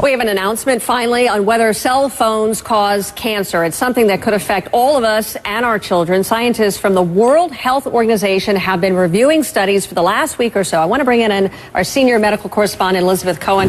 We have an announcement finally on whether cell phones cause cancer. It's something that could affect all of us and our children. Scientists from the World Health Organization have been reviewing studies for the last week or so. I want to bring in our senior medical correspondent, Elizabeth Cohen,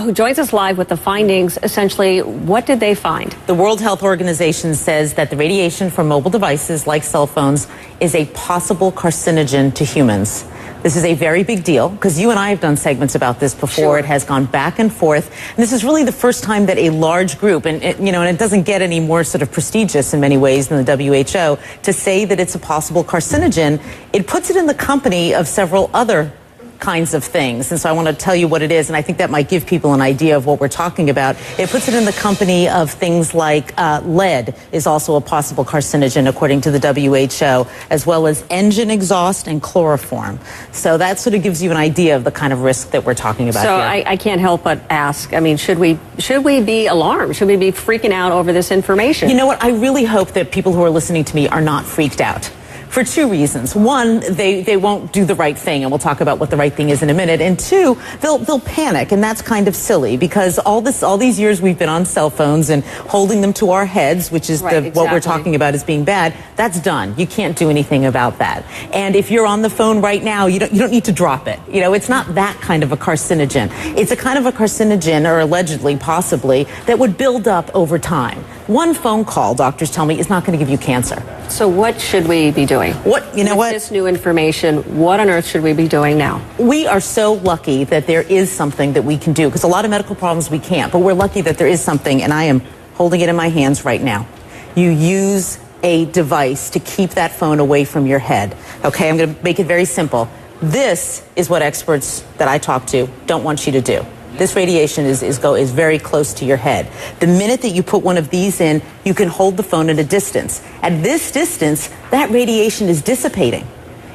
who joins us live with the findings. Essentially, what did they find? The World Health Organization says that the radiation from mobile devices like cell phones is a possible carcinogen to humans. This is a very big deal because you and I have done segments about this before. Sure. It has gone back and forth. And this is really the first time that a large group, and it doesn't get any more sort of prestigious in many ways than the WHO, to say that it's a possible carcinogen. It puts it in the company of several other kinds of things. And so I want to tell you what it is, and I think that might give people an idea of what we're talking about. It puts it in the company of things like lead is also a possible carcinogen, according to the WHO, as well as engine exhaust and chloroform. So that sort of gives you an idea of the kind of risk that we're talking about so here. I can't help but ask, I mean, should we be alarmed? Should we be freaking out over this information? You know what? I really hope that people who are listening to me are not freaked out. For two reasons. One, they won't do the right thing, and we'll talk about what the right thing is in a minute. And two, they'll panic, and that's kind of silly because all these years we've been on cell phones and holding them to our heads, which is what we're talking about as being bad. That's done. You can't do anything about that. And if you're on the phone right now, you don't need to drop it. You know, it's not that kind of a carcinogen. It's a kind of a carcinogen, or allegedly, possibly, that would build up over time. One phone call, doctors tell me, is not going to give you cancer. So what should we be doing? With this new information, what on earth should we be doing now? We are so lucky that there is something that we can do, because a lot of medical problems we can't, but we're lucky that there is something, and I am holding it in my hands right now. You use a device to keep that phone away from your head. Okay, I'm going to make it very simple. This is what experts that I talk to don't want you to do. This radiation is very close to your head. The minute that you put one of these in, you can hold the phone at a distance. At this distance, that radiation is dissipating.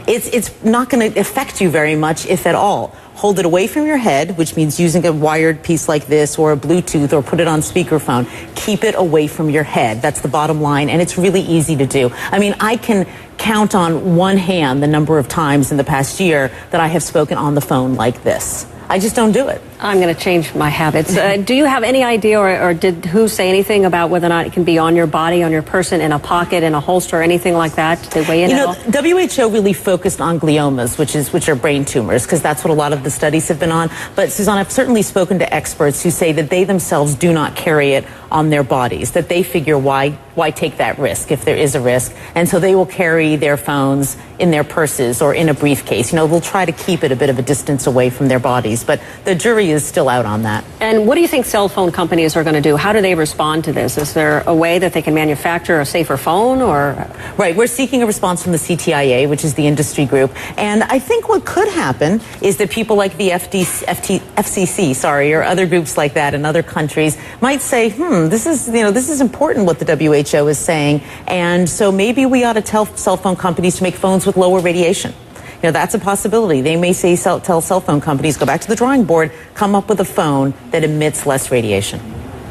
It's not going to affect you very much, if at all. Hold it away from your head, which means using a wired piece like this or a Bluetooth, or put it on speakerphone. Keep it away from your head. That's the bottom line, and it's really easy to do. I mean, I can count on one hand the number of times in the past year that I have spoken on the phone like this. I just don't do it. I'm going to change my habits. Do you have any idea, or did who say anything about whether or not it can be on your body, on your person, in a pocket, in a holster, anything like that? Did they weigh in at all? WHO really focused on gliomas, which are brain tumors, because that's what a lot of the studies have been on. But Suzanne, I've certainly spoken to experts who say that they themselves do not carry it on their bodies, that they figure why take that risk if there is a risk, and so they will carry their phones in their purses or in a briefcase. You know, they'll try to keep it a bit of a distance away from their bodies, but the jury is still out on that. And what do you think cell phone companies are going to do? How do they respond to this? Is there a way that they can manufacture a safer phone, or? Right, we're seeking a response from the CTIA, which is the industry group, and I think what could happen is that people like the FCC, or other groups like that in other countries might say, this is important what the WHO is saying, and so maybe we ought to tell cell phone companies to make phones with lower radiation. You know, that's a possibility. They may say, tell cell phone companies, go back to the drawing board, come up with a phone that emits less radiation.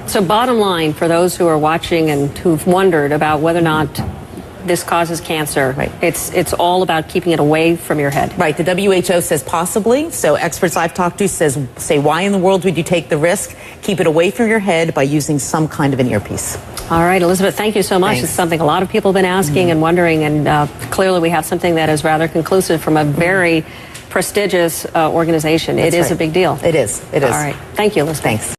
So bottom line, for those who are watching and who've wondered about whether or not this causes cancer, right, it's all about keeping it away from your head. Right. The WHO says possibly. So experts I've talked to say, why in the world would you take the risk? Keep it away from your head by using some kind of an earpiece. All right, Elizabeth, thank you so much. Thanks. It's something a lot of people have been asking and wondering, and clearly we have something that is rather conclusive from a very prestigious organization. It is a big deal. It is. It is. All right. Thank you, Elizabeth. Thanks.